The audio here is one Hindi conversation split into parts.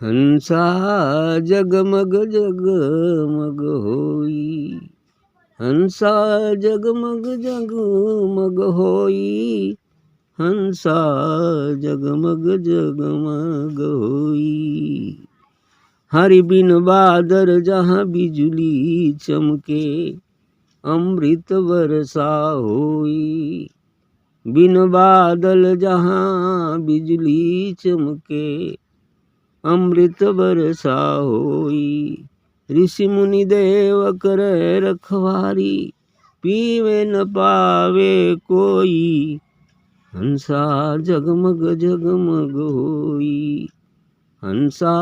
हंसा जगमग जगमग होई, हंसा जगमग जगमग होई, हंसा जगमग जगमग होई। हरि बिन बादर जहाँ बिजली चमके, अमृत वर्षा होई। बिन बादल जहाँ बिजली चमके, अमृत वर्षा होई। ऋषि मुनि देव करे रखवारी, पीवे न पावे कोई, हंसा जगमग जगमग होई, हंसा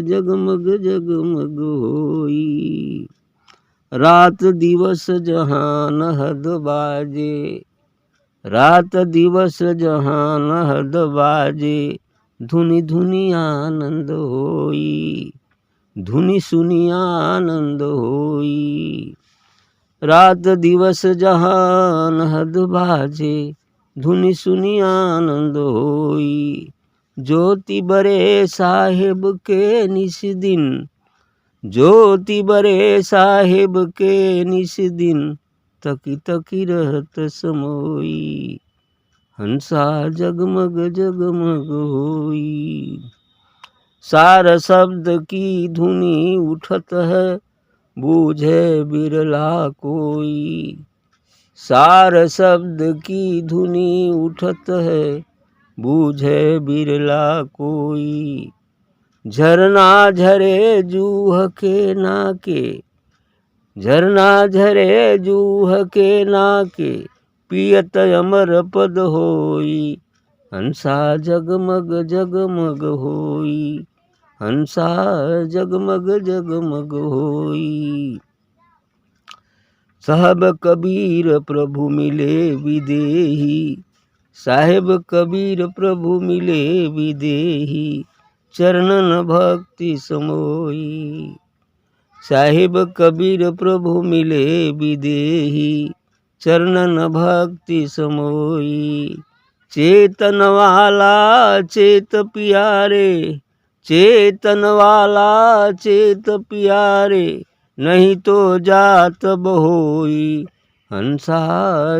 जगमग जगमग होई। रात दिवस जहाँ नहद बाजे, रात दिवस जहाँ नहद बाजे, धुनि धुनि आनंद होई, धुनि सुनि आनंद होई। रात दिवस जहाँ नहद बाजे, धुनि सुनि आनंद होई। ज्योति बरे साहेब के निस दिन, ज्योति बरे साहेब के निस दिन, तकी तकी रहत समोई, हंसा जगमग जगमग होई। सार शब्द की धुनी उठत है, बूझे बिरला कोई, सार शब्द की धुनी उठत है, बूझे बिरला कोई। झरना झरे जूह के नाके, झरना झरे जूह के नाके, पियत अमर पद होई, हंसा जगमग जगमग होई, हंसा जगमग जगमग होई। साहब कबीर प्रभु मिले विदेही, साहेब कबीर प्रभु मिले विदेही, चरणन भक्ति समोई। साहिब कबीर प्रभु मिले विदेही, चरणन भक्ति समोई। चेतन वाला चेत प्यारे, चेतन वाला चेत प्यारे, नहीं तो जात बहोई, हंसा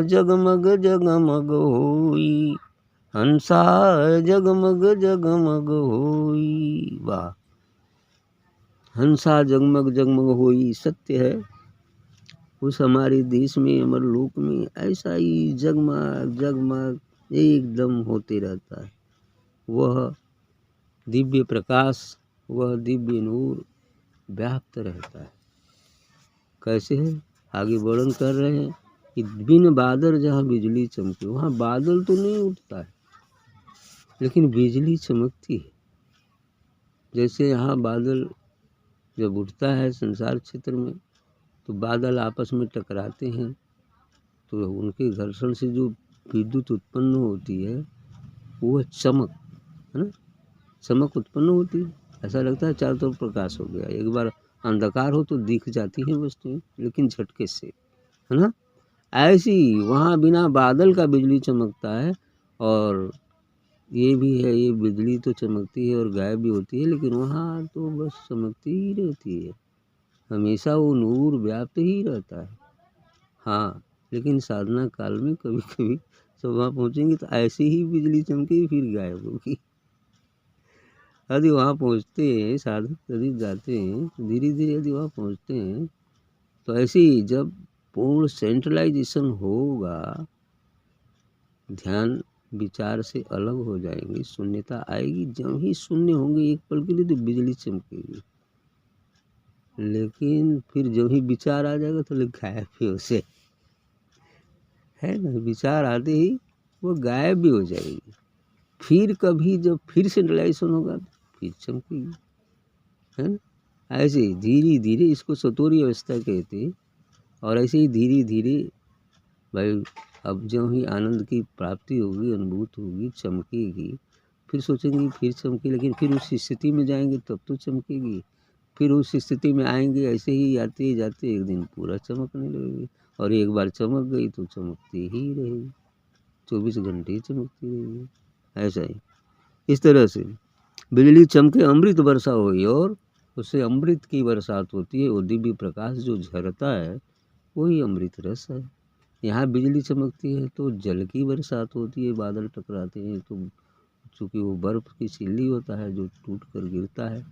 जगमग जगमग होई, हंसा जगमग जगमग होई। वाह। हंसा जगमग जगमग होई सत्य है। उस हमारे देश में अमर लोक में ऐसा ही जगमग जगमग एकदम होते रहता है। वह दिव्य प्रकाश, वह दिव्य नूर व्याप्त रहता है। कैसे है, आगे वर्णन कर रहे हैं कि बिन बादल जहाँ बिजली चमके, वहाँ बादल तो नहीं उठता है लेकिन बिजली चमकती है। जैसे यहाँ बादल जब उठता है संसार क्षेत्र में, तो बादल आपस में टकराते हैं, तो उनके घर्षण से जो विद्युत उत्पन्न होती है वो चमक है ना, चमक उत्पन्न होती है। ऐसा लगता है चारों तरफ प्रकाश हो गया। एक बार अंधकार हो तो दिख जाती हैं वस्तुएं, लेकिन झटके से, है ना। ऐसी वहाँ बिना बादल का बिजली चमकता है। और ये भी है, ये बिजली तो चमकती है और गायब भी होती है, लेकिन वहाँ तो बस चमकती ही रहती है, हमेशा वो नूर व्याप्त ही रहता है। हाँ, लेकिन साधना काल में कभी कभी सब वहाँ पहुँचेंगे तो ऐसी ही बिजली चमकेगी, फिर गायब होगी। यदि वहाँ पहुँचते हैं, साधक यदि जाते हैं तो धीरे धीरे यदि वहाँ पहुँचते हैं तो ऐसे ही जब पूर्ण सेंट्रलाइजेशन होगा, ध्यान विचार से अलग हो जाएंगे, शून्यता आएगी। जब ही शून्य होंगे एक पल के लिए तो बिजली चमकेगी, लेकिन फिर जब ही विचार आ जाएगा तो लोग गायब भी हो से, है ना। विचार आते ही वो गायब भी हो जाएगी। फिर कभी जब फिर सेंट्रलाइजेशन होगा तो फिर चमकेगी, है ना। ऐसे ही धीरे धीरे, इसको सतोरी अवस्था कहते हैं। और ऐसे ही धीरे धीरे भाई, अब जो ही आनंद की प्राप्ति होगी, अनुभूत होगी, चमकेगी, फिर सोचेंगे फिर चमके, लेकिन फिर उस स्थिति में जाएंगे तब तो चमकेगी। फिर उस स्थिति में आएंगे, ऐसे ही आते जाते एक दिन पूरा चमकने लगेगी। और एक बार चमक गई तो चमकती ही रहेगी, 24 घंटे चमकती रहेगी। ऐसा ही इस तरह से बिजली चमके अमृत वर्षा हुई और उससे अमृत की बरसात होती है। वो दिव्य प्रकाश जो झरता है वही अमृत रस है। यहाँ बिजली चमकती है तो जल की बरसात होती है, बादल टकराते हैं तो चूँकि वो बर्फ़ की सिल्ली होता है जो टूट कर गिरता है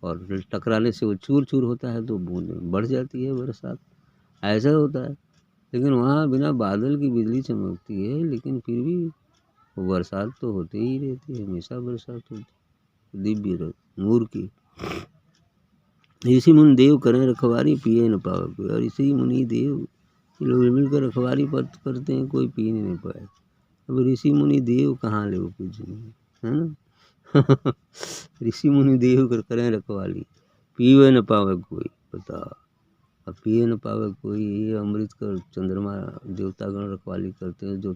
और टकराने से वो चूर चूर होता है तो बूंदें बढ़ जाती है बरसात, ऐसा होता है। लेकिन वहाँ बिना बादल की बिजली चमकती है लेकिन फिर भी वो बरसात तो होती ही रहती है, हमेशा बरसात होती है दिव्य नूर की। ऋषि मुनि देव करें रखवारी पिए न पावे कोई, और ऋषि मुनि देव ये लोग मिलकर रखवारी करते हैं, कोई पी नहीं पाए। अब ऋषि मुनि देव कहाँ ले वो पूजनीय, है ना। ऋषि मुनि देव कर करें रखवाली पीवे न पावे कोई, बताओ। अब पिए न पावे कोई, ये अमृत कर चंद्रमा देवतागण रखवाली करते हैं जो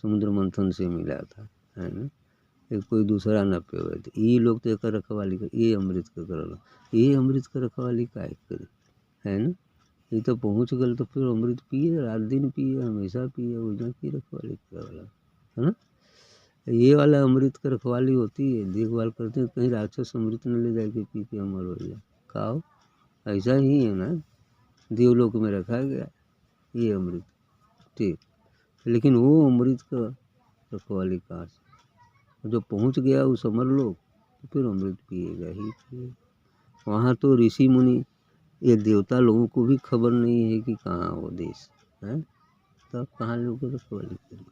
समुद्र मंथन से मिला था, है ना। ये कोई दूसरा न पीवे तो ये लोग तो एक रखवाली कर, ये अमृत का करल, ये अमृत का रखवाली काय करे, है ना। ये तो पहुँच गल तो फिर अमृत पिए, रात दिन पिए, हमेशा पिए, उजना की रखवाली करे वाला, है ना। ये वाला अमृत का रखवाली होती है, देखभाल करते हैं कहीं राक्षस अमृत न ले जाए के पी के अमर हो जाए। खाओ, ऐसा ही है ना, देवलोक में रखा गया ये अमृत, ठीक। लेकिन वो अमृत का रखवाली कहाँ से, जो पहुँच गया उस अमर लोक तो फिर अमृत पिएगा ही पिएगा। वहाँ तो ऋषि मुनि ये देवता लोगों को भी खबर नहीं है कि कहाँ वो देश है, तब कहाँ लोग रखवाली करें।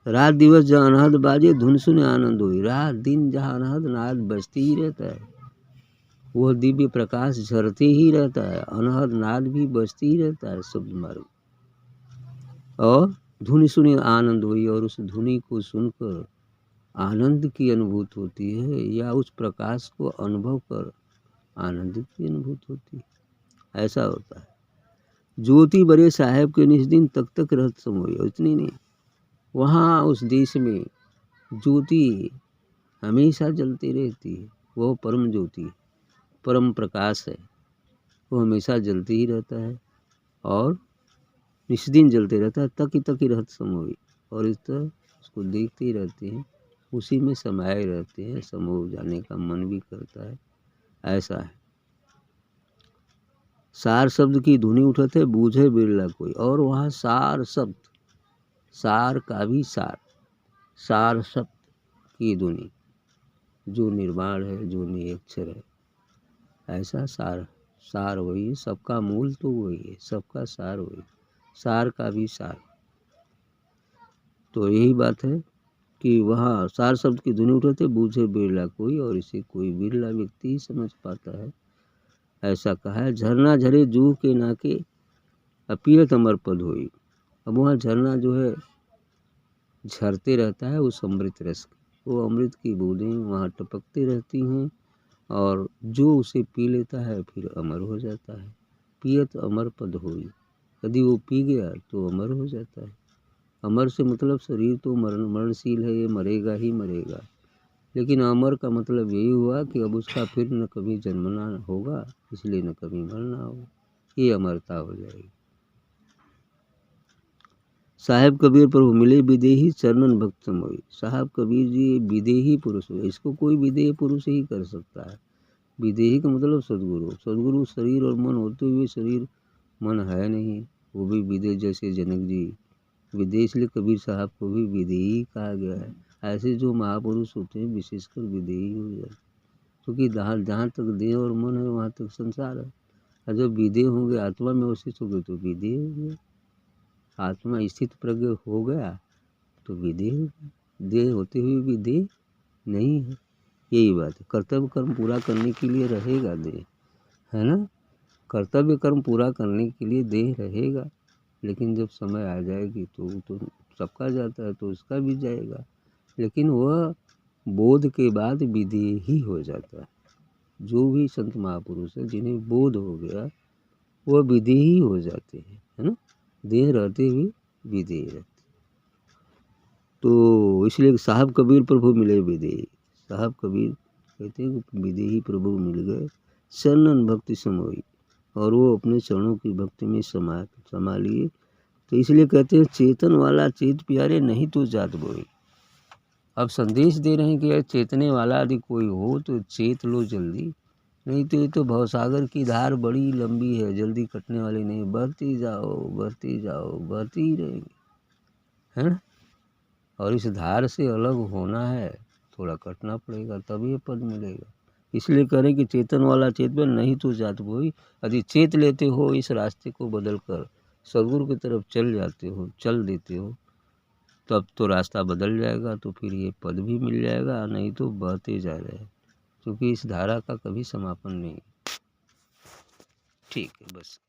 रात दिवस जहाँ अनहद बाजे धुन सुने आनंद हुई, रात दिन जहाँ अनहद नाद बजती ही रहता है, वह दिव्य प्रकाश झरते ही रहता है, अनहद नाद भी बजती ही रहता है शब्द मार्ग, और धुनि सुनी आनंद हुई, और उस धुनि को सुनकर आनंद की अनुभूति होती है, या उस प्रकाश को अनुभव कर आनंद की अनुभूति होती है, ऐसा होता है। ज्योति बड़े साहेब के निज दिन तक तक रहत समोई, इतनी नहीं, वहाँ उस देश में ज्योति हमेशा जलती रहती है, वो परम ज्योति परम प्रकाश है, वो हमेशा जलती ही रहता है और निष्दिन जलते रहता है, तक ही रहत समोई, और इस तरह उसको देखते ही रहते हैं, उसी में समाये रहते हैं, समो जाने का मन भी करता है, ऐसा है। सार शब्द की धुनी उठत है बूझे बिरला कोई, और वहाँ सार शब्द, सार का भी सार, सार शब्द की धुनी जो निर्वाण है, जो निरक्षर है, ऐसा सार, सार वही, सबका मूल तो वही है, सबका सार वही, सार का भी सार। तो यही बात है कि वहाँ सार शब्द की धुनी उठते बूझे बिरला कोई, और इसे कोई बिरला व्यक्ति ही समझ पाता है, ऐसा कहा है। झरना झरे जूह के नाके अपियत अमर पद होई, अब वहाँ झरना जो है झरते रहता है उस अमृत रस, वो अमृत की बूंदें वहाँ टपकती रहती हैं, और जो उसे पी लेता है फिर अमर हो जाता है। पियत अमर पद होई, यदि वो पी गया तो अमर हो जाता है। अमर से मतलब शरीर तो मरणशील है, ये मरेगा ही मरेगा, लेकिन अमर का मतलब यही हुआ कि अब उसका फिर न कभी जन्मना होगा, इसलिए न कभी मरना होगा, ये अमरता हो जाएगी। साहेब कबीर प्रभु मिले विदेही चरणन भक्त समोई, साहब कबीर जी विदेही पुरुष है, इसको कोई विदेही पुरुष ही कर सकता है। विदेही का मतलब सदगुरु, सदगुरु शरीर और मन होते हुए शरीर मन है नहीं, वो भी विदेह, जैसे जनक जी विदेह, इसलिए कबीर साहब को भी विदेही कहा गया है। ऐसे जो महापुरुष होते हैं विशेषकर विदेही हो जाते, क्योंकि जहाँ तक देह और मन है वहाँ तक संसार है, और जब विदेह होंगे आत्मा में अवस्थित हो गए तो विदेह हो गया, आत्मा स्थित प्रज्ञ हो गया तो विदेह हो गया, देह होते हुए भी देह नहीं है, यही बात है। कर्तव्य कर्म पूरा करने के लिए रहेगा देह, है ना, कर्तव्य कर्म पूरा करने के लिए देह रहेगा, लेकिन जब समय आ जाएगी तो सबका जाता है तो उसका भी जाएगा, लेकिन वह बोध के बाद विदेही हो जाता है। जो भी संत महापुरुष है जिन्हें बोध हो गया वह विदेही हो जाते हैं, है ना, देह रहते हुए विदेही रहते। तो इसलिए साहब कबीर प्रभु मिले विदेही, साहब कबीर कहते हैं कि विदेही प्रभु मिल गए, शरणन भक्ति समोई, और वो अपने चरणों की भक्ति में समा लिए। तो इसलिए कहते हैं चेतन वाला चेत प्यारे नहीं तो जात बोई, अब संदेश दे रहे हैं कि यार चेतने वाला यदि कोई हो तो चेत लो जल्दी, नहीं तो ये तो भवसागर की धार बड़ी लंबी है, जल्दी कटने वाली नहीं, बहती जाओ बहती जाओ, बहती ही रहेंगी, है ना। और इस धार से अलग होना है, थोड़ा कटना पड़ेगा तभी ये पद मिलेगा। इसलिए करें कि चेतन वाला चेत बन, नहीं तो जात कोई। यदि चेत लेते हो इस रास्ते को बदल कर सदगुरु की तरफ चल जाते हो, चल देते हो, तब तो रास्ता बदल जाएगा, तो फिर ये पद भी मिल जाएगा, नहीं तो बहते जा रहे हैं, क्योंकि इस धारा का कभी समापन नहीं। ठीक है बस।